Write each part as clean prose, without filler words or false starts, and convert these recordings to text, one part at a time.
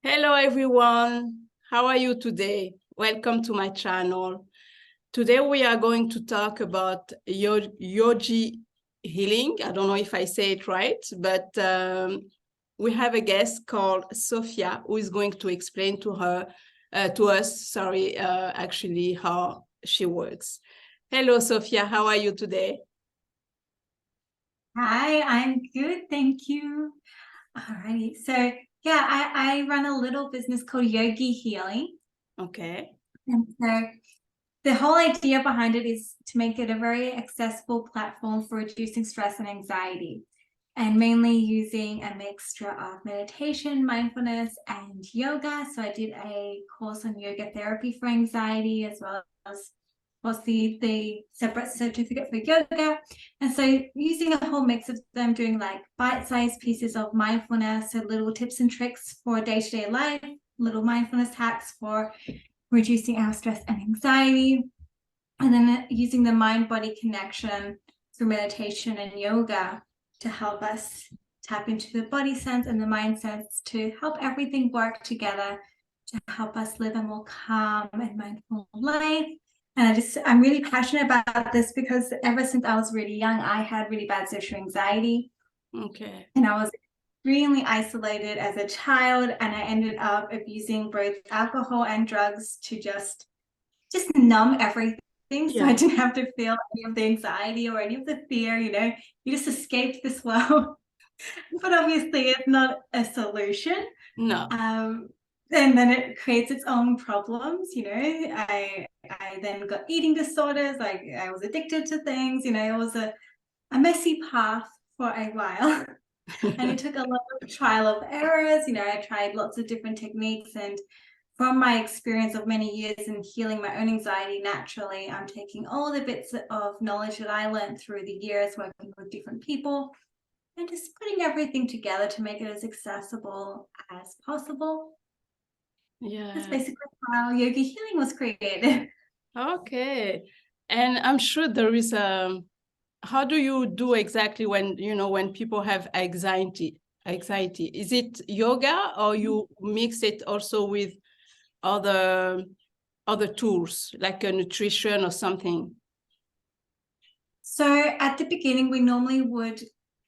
Hello everyone, how are you today? Welcome to my channel. Today we are going to talk about Yogi healing. I don't know if I say it right, but we have a guest called Sofia who is going to explain to us, actually how she works. Hello Sofia, how are you today? Hi, I'm good, thank you. Alrighty, so yeah, I run a little business called Yogi Healing. Okay. And so the whole idea behind it is to make it a very accessible platform for reducing stress and anxiety, and mainly using a mixture of meditation, mindfulness, and yoga. So I did a course on yoga therapy for anxiety, as well as was the separate certificate for yoga. And so using a whole mix of them, doing like bite-sized pieces of mindfulness, so little tips and tricks for day-to-day life, little mindfulness hacks for reducing our stress and anxiety, and then using the mind-body connection through meditation and yoga to help us tap into the body sense and the mind sense to help everything work together to help us live a more calm and mindful life. And I'm really passionate about this because ever since I was really young, I had really bad social anxiety. Okay. And I was extremely isolated as a child, and I ended up abusing both alcohol and drugs to just numb everything. So I Yeah. didn't have to feel any of the anxiety or any of the fear, you just escaped this world. But obviously it's not a solution. No. Um, and then it creates its own problems. I then got eating disorders, like I was addicted to things, it was a messy path for a while. And it took a lot of trial of errors. I tried lots of different techniques, and from my experience of many years in healing my own anxiety naturally, I'm taking all the bits of knowledge that I learned through the years working with different people and just putting everything together to make it as accessible as possible. That's Yeah. basically how yogi healing was created. Okay. And I'm sure there is how do you do exactly when, when people have anxiety? Anxiety. Is it yoga or you mix it also with other other tools like a nutrition or something? So at the beginning, we normally would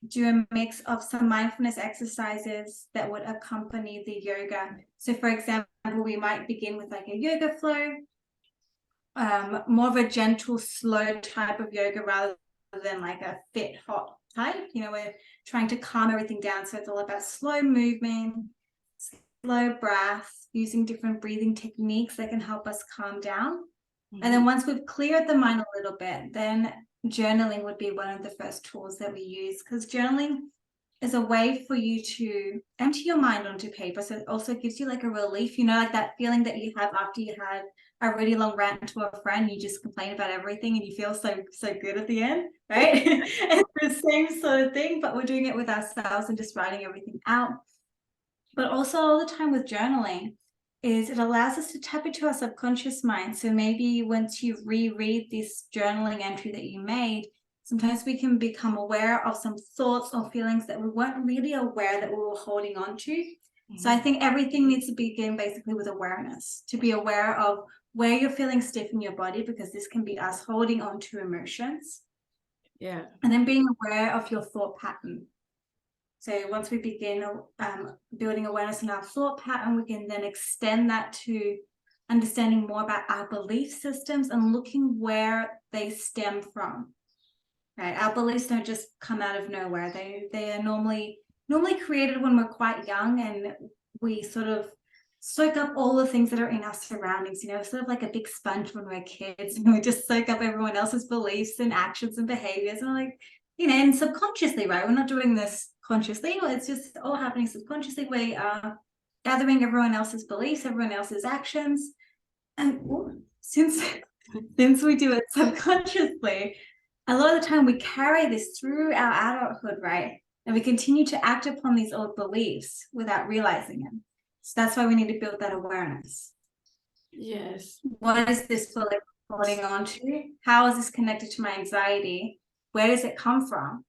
do a mix of some mindfulness exercises that would accompany the yoga. So for example, we might begin with like a yoga flow, more of a gentle, slow type of yoga rather than like a fit, hot type. We're trying to calm everything down. So it's all about slow movement, slow breath, using different breathing techniques that can help us calm down. And then once we've cleared the mind a little bit, then journaling would be one of the first tools that we use, because journaling is a way for you to empty your mind onto paper. So it also gives you like a relief, like that feeling that you have after you had a really long rant to a friend, you just complain about everything and you feel so good at the end, right? It's the same sort of thing, but we're doing it with ourselves and just writing everything out. But also all the time with journaling is it allows us to tap into our subconscious mind. So maybe once you reread this journaling entry that you made, sometimes we can become aware of some thoughts or feelings that we weren't really aware that we were holding on to. So I think everything needs to begin basically with awareness, to be aware of where you're feeling stiff in your body, because this can be us holding on to emotions. Yeah. And then being aware of your thought pattern. So once we begin building awareness in our thought pattern, we can then extend that to understanding more about our belief systems and looking where they stem from. Right? Our beliefs don't just come out of nowhere. They are normally created when we're quite young, and we sort of soak up all the things that are in our surroundings. Sort of like a big sponge when we're kids, and we just soak up everyone else's beliefs and actions and behaviors, and we're like, and subconsciously, right? We're not doing this consciously. It's just all happening subconsciously. We are gathering everyone else's beliefs, everyone else's actions, and since we do it subconsciously, a lot of the time we carry this through our adulthood, right? And we continue to act upon these old beliefs without realizing it. So that's why we need to build that awareness. Yes. What is this belief holding on to? How is this connected to my anxiety? Where does it come from?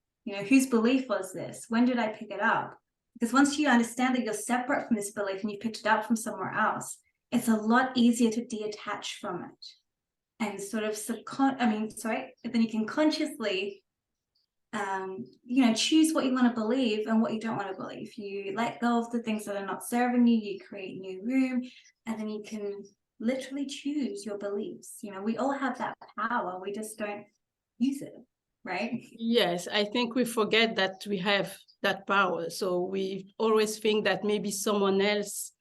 Whose belief was this? When did I pick it up? Because once you understand that you're separate from this belief and you picked it up from somewhere else, it's a lot easier to detach from it and sort of then you can consciously choose what you want to believe and what you don't want to believe. You let go of the things that are not serving you, you create new room, and then you can literally choose your beliefs. We all have that power, we just don't use it, right? Yes, I think we forget that we have that power. So we always think that maybe someone else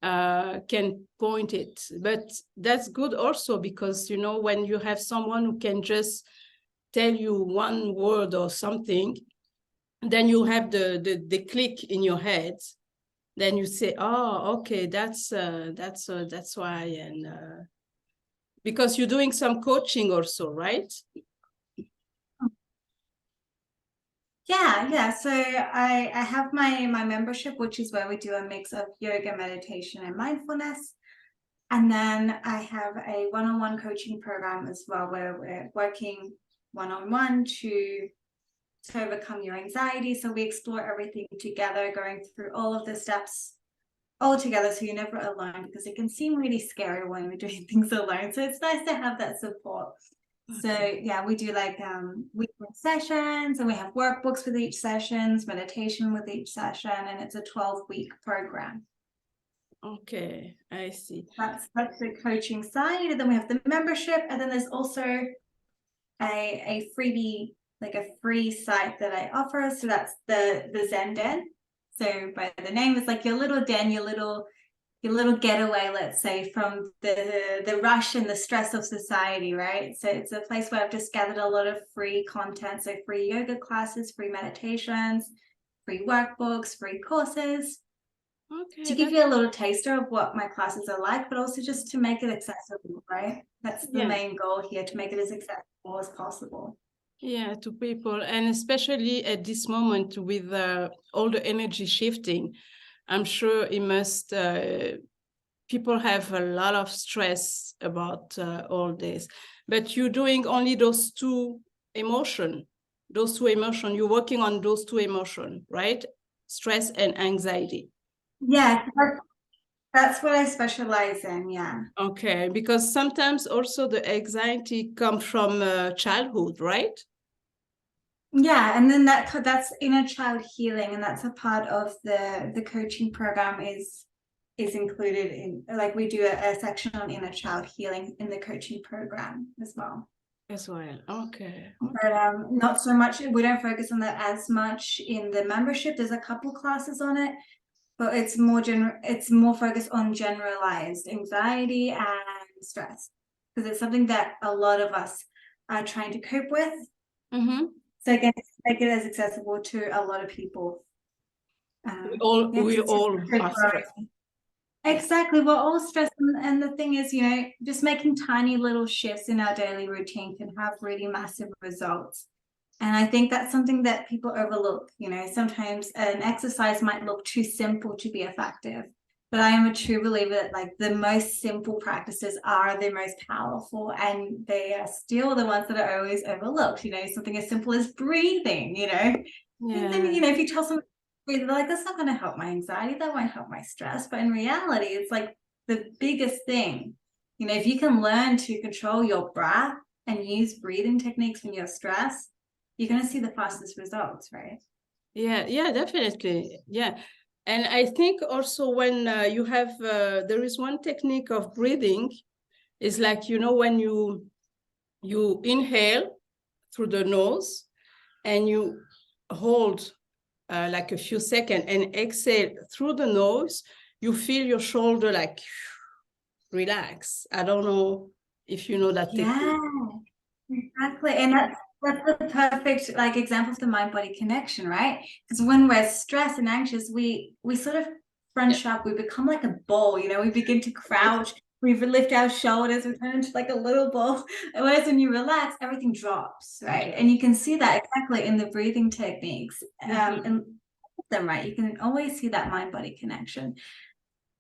can point it. But that's good also because, when you have someone who can just tell you one word or something, then you have the click in your head. Then you say, oh, okay, that's why. And because you're doing some coaching also, right? Yeah. So I have my membership, which is where we do a mix of yoga, meditation, and mindfulness. And then I have a one-on-one coaching program as well, where we're working one-on-one to overcome your anxiety. So we explore everything together, going through all of the steps all together, so you're never alone, because it can seem really scary when we're doing things alone. So it's nice to have that support. Okay. So yeah, we do like weekly sessions, and we have workbooks with each sessions, meditation with each session, and it's a 12-week program. Okay, I see. That's the coaching side, and then we have the membership, and then there's also a freebie, like a free site that I offer. So that's the Zen Den. So by the name, it's like your little den, your little getaway, let's say, from the rush and the stress of society, right? So it's a place where I've just gathered a lot of free content, so free yoga classes, free meditations, free workbooks, free courses, to give you a little taster of what my classes are like, but also just to make it accessible, right? That's the main goal here, to make it as accessible as possible. Yeah, to people, and especially at this moment with all the energy shifting, I'm sure it must, people have a lot of stress about all this. But you're doing only those two emotions, you're working on those two emotions, right? Stress and anxiety. Yeah, that's what I specialize in, yeah. Okay, because sometimes also the anxiety comes from childhood, right? Yeah, and then that's inner child healing, and that's a part of the coaching program is included in, like, we do a section on inner child healing in the coaching program as well. As well, okay. But not so much, we don't focus on that as much in the membership. There's a couple classes on it, but it's more focused on generalized anxiety and stress, because it's something that a lot of us are trying to cope with. Mm-hmm. So again, make it as accessible to a lot of people. We all are stressed. Exactly, we're all stressed, and the thing is, just making tiny little shifts in our daily routine can have really massive results. And I think that's something that people overlook. Sometimes an exercise might look too simple to be effective, but I am a true believer that, like, the most simple practices are the most powerful, and they are still the ones that are always overlooked. Something as simple as breathing. Yeah. And then, if you tell someone to breathe, they're like, that's not going to help my anxiety, that won't help my stress. But in reality, it's like the biggest thing. If you can learn to control your breath and use breathing techniques when you're stressed, you're going to see the fastest results, right? Yeah, definitely. Yeah. And I think also when you have, there is one technique of breathing, is like, when you inhale through the nose and you hold like a few seconds and exhale through the nose, you feel your shoulder like relax. I don't know if you know that technique. Yeah, exactly. And that's the perfect, like, example of the mind-body connection, right? Because when we're stressed and anxious, we sort of crunch up, we become like a ball, we begin to crouch, we lift our shoulders, we turn into like a little ball. Whereas when you relax, everything drops, right? And you can see that exactly in the breathing techniques. And them, right? You can always see that mind-body connection.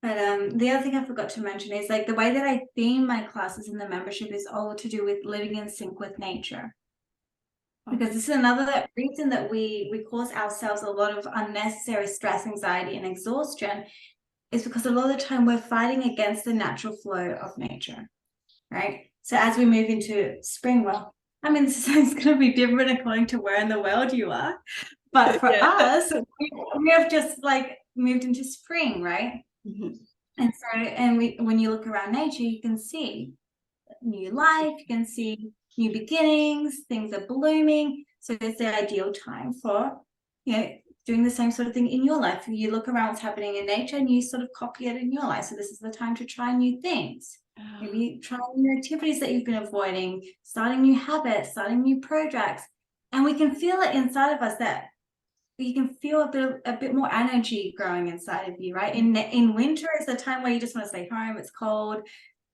But the other thing I forgot to mention is, like, the way that I theme my classes in the membership is all to do with living in sync with nature. Because this is another reason that we cause ourselves a lot of unnecessary stress, anxiety, and exhaustion, is because a lot of the time we're fighting against the natural flow of nature, right? So as we move into spring, well, I mean, this is going to be different according to where in the world you are. But for us, we have just like moved into spring, right? Mm-hmm. And so, when you look around nature, you can see new life, you can see new beginnings, things are blooming. So it's the ideal time for, doing the same sort of thing in your life. You look around what's happening in nature and you sort of copy it in your life. So this is the time to try new things. Maybe try new activities that you've been avoiding, starting new habits, starting new projects. And we can feel it inside of us that you can feel a bit more energy growing inside of you, right? In winter, it's the time where you just want to stay home, it's cold,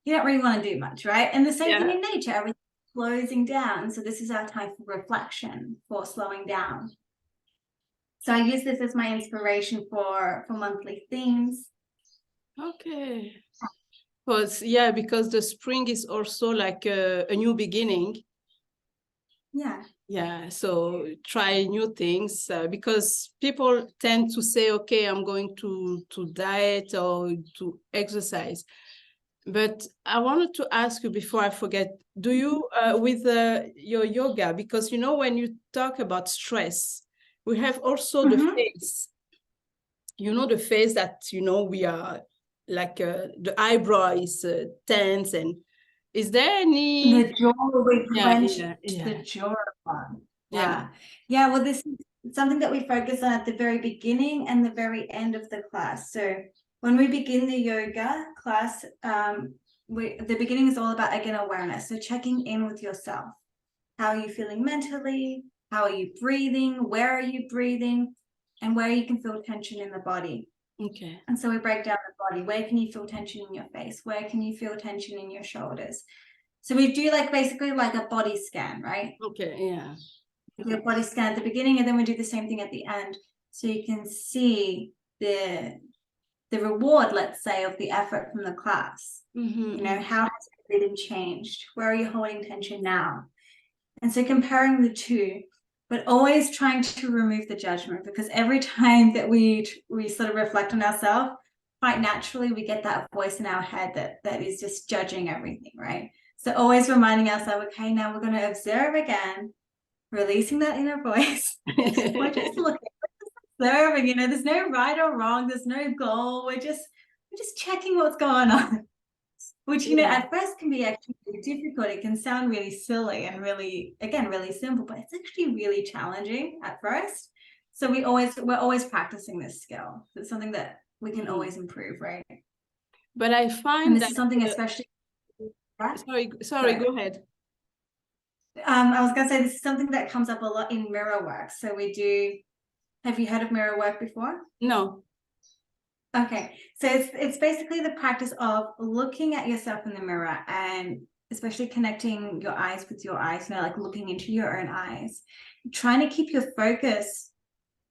you don't really want to do much, right? And the same thing in nature, everything's closing down. So this is our time for reflection, for slowing down. So I use this as my inspiration for monthly themes. Okay. Because the spring is also like a new beginning. Yeah, so try new things, because people tend to say, okay, I'm going to diet or to exercise. But I wanted to ask you before I forget, do you, with your yoga, because, when you talk about stress, we have also the face, the face that, we are like, the eyebrow is tense, and is there any... The jaw, we clench Yeah. the jaw. Yeah, well, this is something that we focus on at the very beginning and the very end of the class. So when we begin the yoga class, the beginning is all about, again, awareness. So checking in with yourself. How are you feeling mentally? How are you breathing? Where are you breathing? And where you can feel tension in the body. Okay. And so we break down the body. Where can you feel tension in your face? Where can you feel tension in your shoulders? So we do basically like a body scan, right? Okay, yeah. We do a body scan at the beginning, and then we do the same thing at the end. So you can see the reward, let's say, of the effort from the class. How has everything changed? Where are you holding tension now? And so comparing the two, but always trying to remove the judgment, because every time that we sort of reflect on ourselves, quite naturally we get that voice in our head that is just judging everything, right? So always reminding ourselves, okay, now we're going to observe again, releasing that inner voice. We're just looking, we're just observing, there's no right or wrong, there's no goal, we're just checking what's going on. Which, at first can be actually difficult. It can sound really silly and really simple, but it's actually really challenging at first. So we're always practicing this skill. It's something that we can always improve, right? But I find this is something especially... Sorry, go ahead. I was going to say, this is something that comes up a lot in mirror work. So have you heard of mirror work before? No. Okay, so it's basically the practice of looking at yourself in the mirror, and especially connecting your eyes with your eyes, like looking into your own eyes, trying to keep your focus,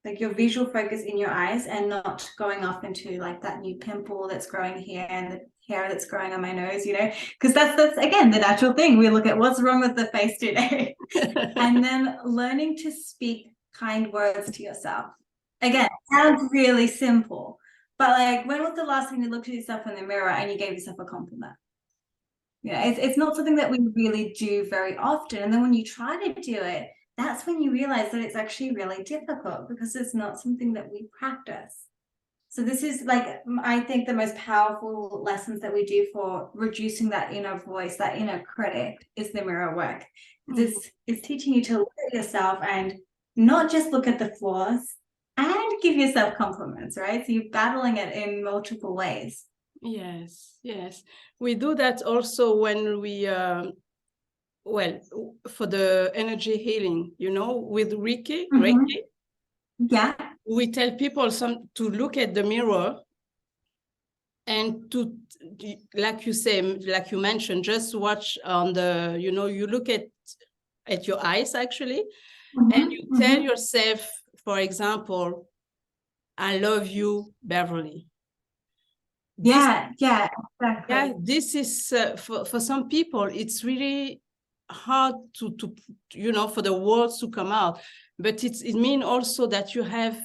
like your visual focus, in your eyes, and not going off into like that new pimple that's growing here and the hair that's growing on my nose, because that's again the natural thing. We look at what's wrong with the face today. And then learning to speak kind words to yourself. Again, sounds really simple, but when was the last time you looked at yourself in the mirror and you gave yourself a compliment? It's not something that we really do very often. And then when you try to do it, that's when you realize that it's actually really difficult, because it's not something that we practice. So this is I think the most powerful lessons that we do for reducing that inner voice, that inner critic, is the mirror work. This is teaching you to look at yourself and not just look at the flaws, and give yourself compliments, right? So you're battling it in multiple ways. Yes. We do that also when we, for the energy healing, with Reiki. Yeah. We tell people to look at the mirror and to, like you mentioned, just watch on the, you look at your eyes actually, and you tell yourself, for example, I love you, Beverley. Exactly. Yeah, this is for some people, it's really hard to for the words to come out, but it means also that you have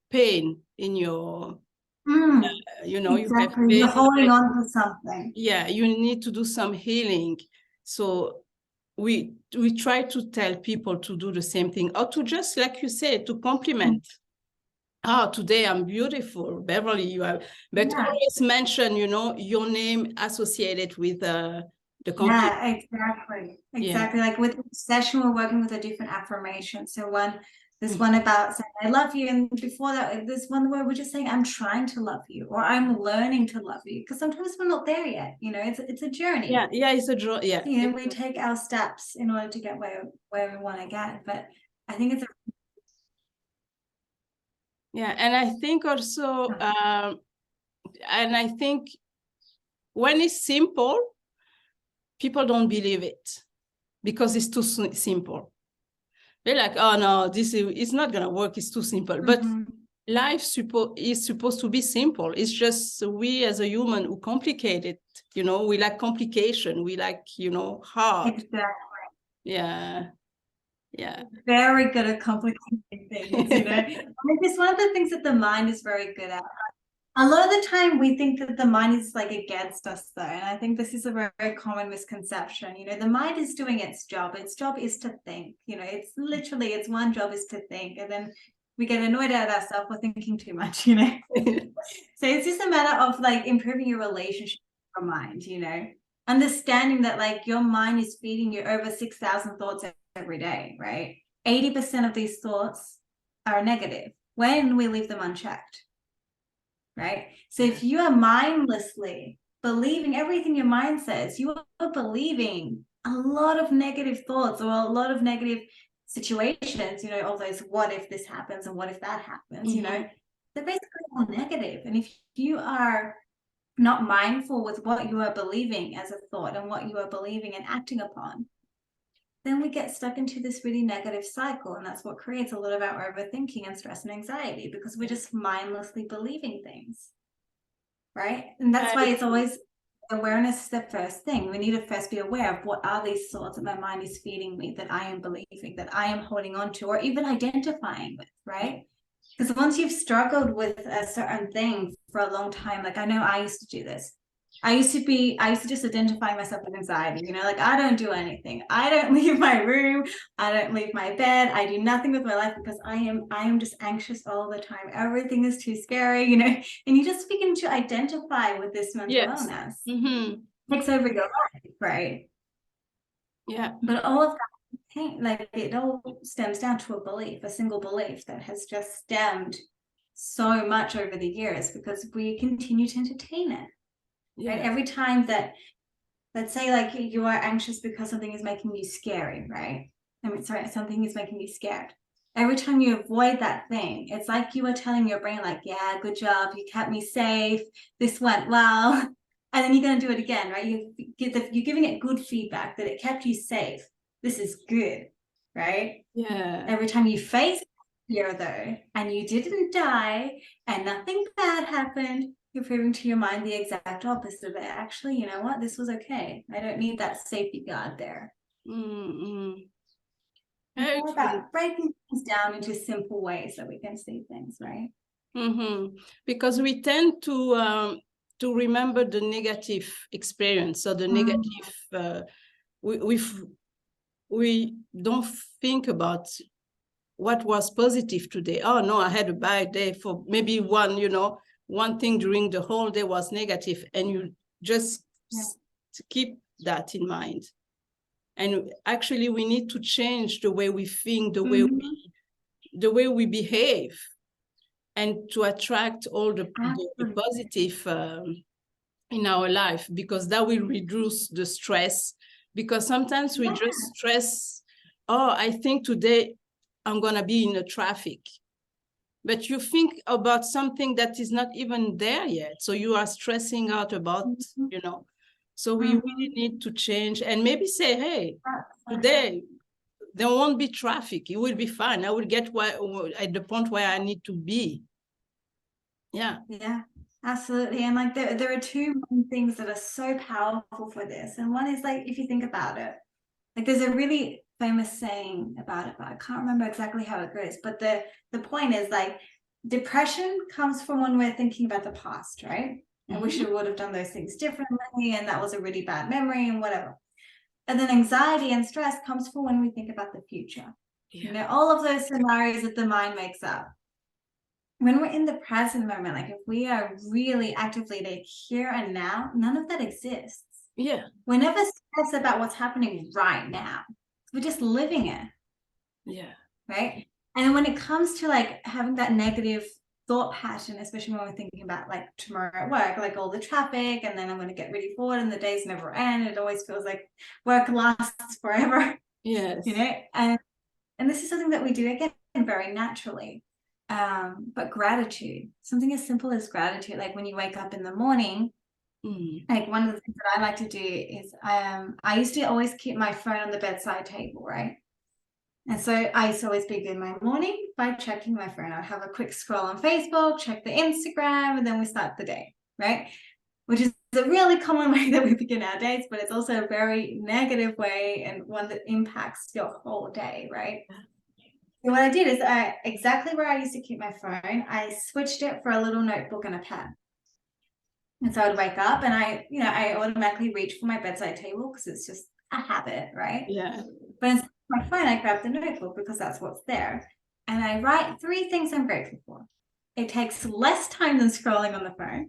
pain in your you have Exactly. You're pain, holding like, on to something. yeah, you need to do some healing. So we try to tell people to do the same thing, or to just, like you said, to compliment. Today I'm beautiful, Beverley, you are, but Yeah. always mention, your name associated with the compliment. Yeah, exactly. Yeah. Exactly. Like with each session, we're working with a different affirmation. So this Mhm. one about saying I love you, and before that, this one where we're just saying I'm trying to love you, or I'm learning to love you, because sometimes we're not there yet. It's a journey. Yeah, it's a draw. Yeah. We take our steps in order to get where we want to get. But I think it's Yeah, and I think also, and I think when it's simple, people don't believe it because it's too simple. They're like, oh no, it's not gonna work. It's too simple. But life is supposed to be simple. It's just we as a human who complicate it. We like complication. We like, hard. exactly. Yeah. Yeah. Very good at complicating things. I think it's one of the things that the mind is very good at. A lot of the time we think that the mind is like against us though. And I think this is a very, very common misconception. The mind is doing its job. Its job is to think. It's literally its one job is to think. And then we get annoyed at ourselves for thinking too much, So it's just a matter of like improving your relationship with your mind, Understanding that like your mind is feeding you over 6,000 thoughts every day, right? 80% of these thoughts are negative when we leave them unchecked. Right? So if you are mindlessly believing everything your mind says, you are believing a lot of negative thoughts or a lot of negative situations, all those what if this happens and what if that happens, they're basically all negative. And if you are not mindful with what you are believing as a thought and what you are believing and acting upon, then we get stuck into this really negative cycle. And that's what creates a lot of our overthinking and stress and anxiety, because we're just mindlessly believing things. Right. And that's why it's always awareness is the first thing. We need to first be aware of what are these thoughts that my mind is feeding me, that I am believing, that I am holding on to, or even identifying with, right? Because once you've struggled with a certain thing for a long time, like I know I used to do this. I used to just identify myself with anxiety, like I don't do anything. I don't leave my room. I don't leave my bed. I do nothing with my life because I am just anxious all the time. Everything is too scary, and you just begin to identify with this mental illness. Takes over your life, right? Yeah. But all of that, like it all stems down to a belief, a single belief that has just stemmed so much over the years because we continue to entertain it. Yeah. Right? Every time that, let's say like you are anxious because something is making you scary, right? Something is making you scared. Every time you avoid that thing, it's like you are telling your brain like, yeah, good job. You kept me safe. This went well. And then you're going to do it again, right? You're giving it good feedback that it kept you safe. This is good, right? Yeah. Every time you face fear though, and you didn't die and nothing bad happened, you're proving to your mind the exact opposite. That actually, you know what, this was okay. I don't need that safety guard there. It's all about breaking things down into simple ways that we can see things, right? Because we tend to remember the negative experience or the negative. We don't think about what was positive today. Oh no, I had a bad day. For maybe one thing during the whole day was negative, and you just keep that in mind. And actually, we need to change the way we think, the way we behave, and to attract all the positive in our life, because that will reduce the stress. Because sometimes we just stress, oh, I think today I'm going to be in the traffic. But you think about something that is not even there yet. So you are stressing out about, So we really need to change and maybe say, hey, today there won't be traffic. It will be fine. I will get at the point where I need to be. Yeah. Yeah, absolutely. And like there are two main things that are so powerful for this. And one is like, if you think about it, Like there's a really famous saying about it, but I can't remember exactly how it goes. But the point is like depression comes from when we're thinking about the past, right? I wish I would have done those things differently, and that was a really bad memory and whatever. And then anxiety and stress comes from when we think about the future. Yeah. You know, all of those scenarios that the mind makes up. When we're in the present moment, like if we are really actively like here and now, none of that exists. Yeah. We're never stressed about what's happening right now. We're just living it. Yeah. Right. And when it comes to like having that negative thought pattern, especially when we're thinking about like tomorrow at work, like all the traffic, and then I'm going to get really bored and the days never end. It always feels like work lasts forever. Yes. You know, and this is something that we do again very naturally. But gratitude, something as simple as gratitude, like when you wake up in the morning, like one of the things that I like to do is I used to always keep my phone on the bedside table, right? And so I used to always begin my morning by checking my phone. I'd have a quick scroll on Facebook, check the Instagram, and then we start the day, right? Which is a really common way that we begin our days, but it's also a very negative way and one that impacts your whole day, right? So what I did is exactly where I used to keep my phone, I switched it for a little notebook and a pen. And so I'd wake up and I automatically reach for my bedside table because it's just a habit, right? Yeah. But instead of my phone, I grab the notebook because that's what's there. And I write 3 things I'm grateful for. It takes less time than scrolling on the phone.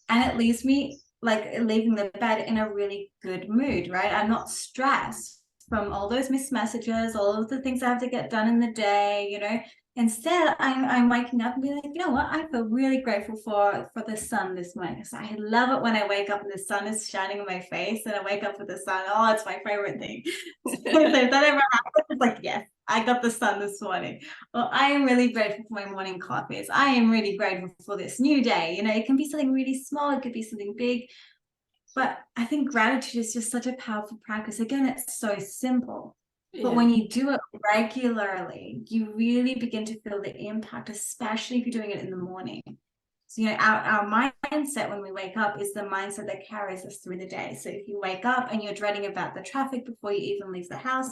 And it leaves me like leaving the bed in a really good mood, right? I'm not stressed from all those missed messages, all of the things I have to get done in the day, you know. Instead, I'm waking up and be like, you know what? I feel really grateful for the sun this morning. So I love it when I wake up and the sun is shining on my face and I wake up with the sun. Oh, it's my favorite thing. So if that ever happens, it's like, yes, I got the sun this morning. Well, I am really grateful for my morning coffees. I am really grateful for this new day. You know, it can be something really small, it could be something big. But I think gratitude is just such a powerful practice. Again, it's so simple. But when you do it regularly, you really begin to feel the impact, especially if you're doing it in the morning. So, you know, our mindset when we wake up is the mindset that carries us through the day. So if you wake up and you're dreading about the traffic before you even leave the house,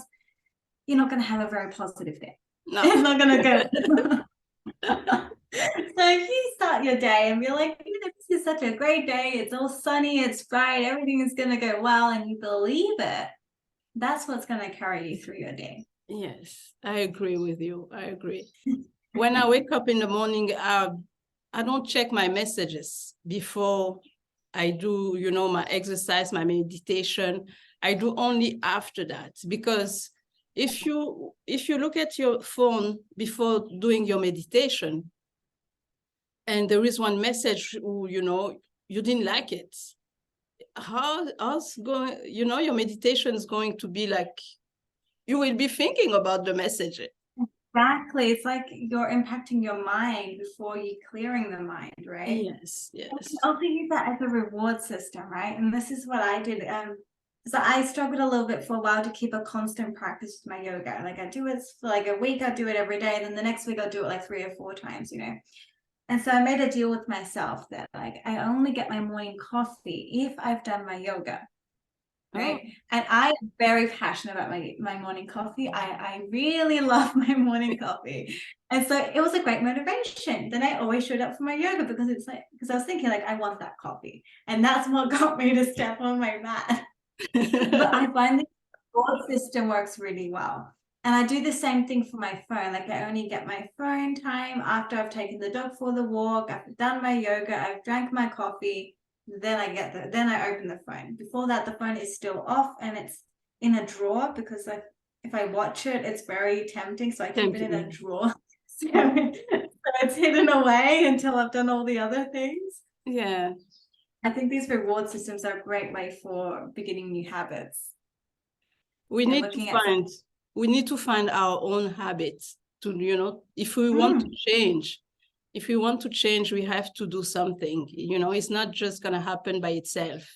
you're not going to have a very positive day. No. It's not going to go. So if you start your day and you're like, this is such a great day, it's all sunny, it's bright, everything is going to go well, and you believe it, that's what's going to carry you through your day. Yes, I agree with you. I agree. When I wake up in the morning, I don't check my messages before I do, you know, my exercise, my meditation. I do only after that, because if you look at your phone before doing your meditation, and there is one message, you know, you didn't like it, how's going, you know, your meditation is going to be like, you will be thinking about the message. Exactly. It's like you're impacting your mind before you're clearing the mind, right? Yes, yes. I also use that as a reward system, right? And this is what I did. So I struggled a little bit for a while to keep a constant practice with my yoga. Like I do it for like a week, I do it every day. And then the next week I'll do it like 3 or 4 times, you know. And so I made a deal with myself that like I only get my morning coffee if I've done my yoga. Right. Oh. And I'm very passionate about my morning coffee. I really love my morning coffee. And so it was a great motivation. Then I always showed up for my yoga because it's like, because I was thinking like, I want that coffee. And that's what got me to step on my mat. But I find the reward system works really well. And I do the same thing for my phone. Like I only get my phone time after I've taken the dog for the walk, I've done my yoga, I've drank my coffee. Then I open the phone. Before that, the phone is still off and it's in a drawer because if I watch it, it's very tempting. So I keep it in a drawer. So it's hidden away until I've done all the other things. Yeah. I think these reward systems are a great way for beginning new habits. We need to find our own habits to, you know, if we want to change. If we want to change, we have to do something, you know, it's not just going to happen by itself.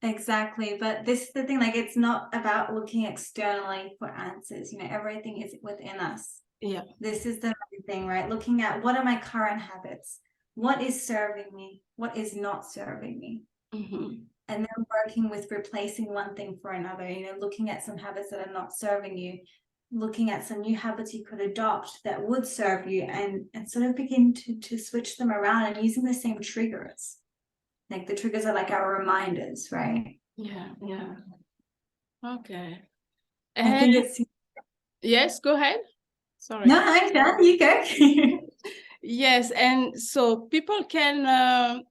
Exactly. But this is the thing, like, it's not about looking externally for answers. You know, everything is within us. Yeah. This is the main thing, right? Looking at what are my current habits? What is serving me? What is not serving me? and then working with replacing one thing for another, you know, looking at some habits that are not serving you, looking at some new habits you could adopt that would serve you, and sort of begin to switch them around and using the same triggers. Like the triggers are like our reminders, right? Yeah, yeah. Okay. I think it's... Yes, go ahead. Sorry. No, I'm done. You go. Yes, and so people can,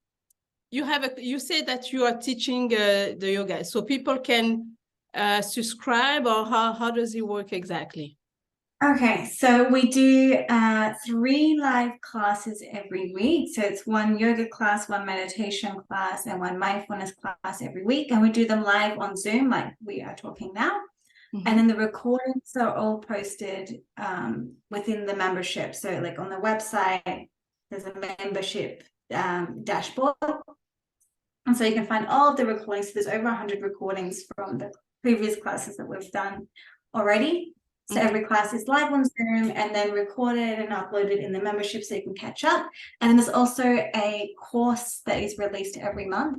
you say that you are teaching the yoga, so people can subscribe, or how does it work exactly? Okay, so we do 3 live classes every week. So it's 1 yoga class, 1 meditation class, and 1 mindfulness class every week. And we do them live on Zoom, like we are talking now. Mm-hmm. And then the recordings are all posted within the membership. So like on the website, there's a membership dashboard. And so you can find all of the recordings. So there's over 100 recordings from the previous classes that we've done already. So every class is live on Zoom and then recorded and uploaded in the membership so you can catch up. And then there's also a course that is released every month.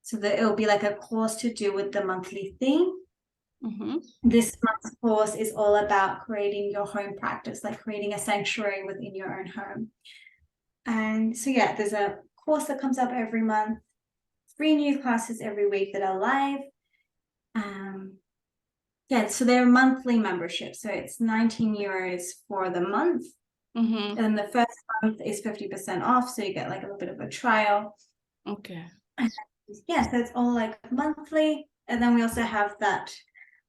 So that it'll be like a course to do with the monthly theme. Mm-hmm. This month's course is all about creating your home practice, like creating a sanctuary within your own home. And so, yeah, there's a course that comes up every month, 3 new classes every week that are live. Yeah, so they're monthly memberships. So it's 19 euros for the month. Mm-hmm. And the first month is 50% off. So you get like a little bit of a trial. Okay. Yeah, so it's all like monthly. And then we also have that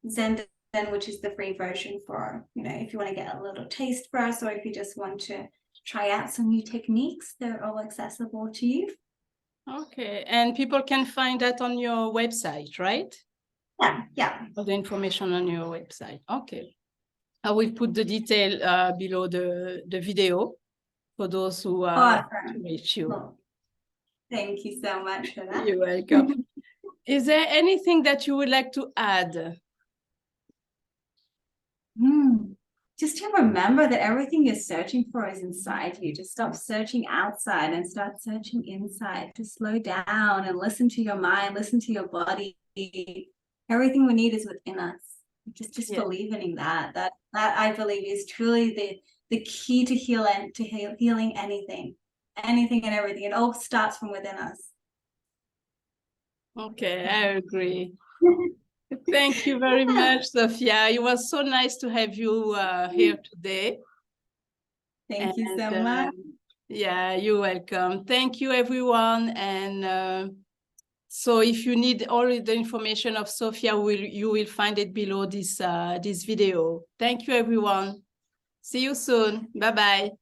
Zen, which is the free version for, you know, if you want to get a little taste first, or if you just want to try out some new techniques, they're all accessible to you. Okay, and people can find that on your website, right? Yeah. All the information on your website. Okay. I will put the detail below the video for those who are to reach you. Well, thank you so much for that. You're welcome. Is there anything that you would like to add? Just to remember that everything you're searching for is inside you. Just stop searching outside and start searching inside. To slow down and listen to your mind, listen to your body. Everything we need is within us. Just believing in that. That I believe is truly the key to healing anything and everything. It all starts from within us. Okay, I agree. Thank you very much, Sofia. It was so nice to have you here today. Thank you so much. Yeah, you're welcome. Thank you, everyone. And so if you need all the information of Sofia, you will find it below this video. Thank you, everyone. See you soon. Bye-bye.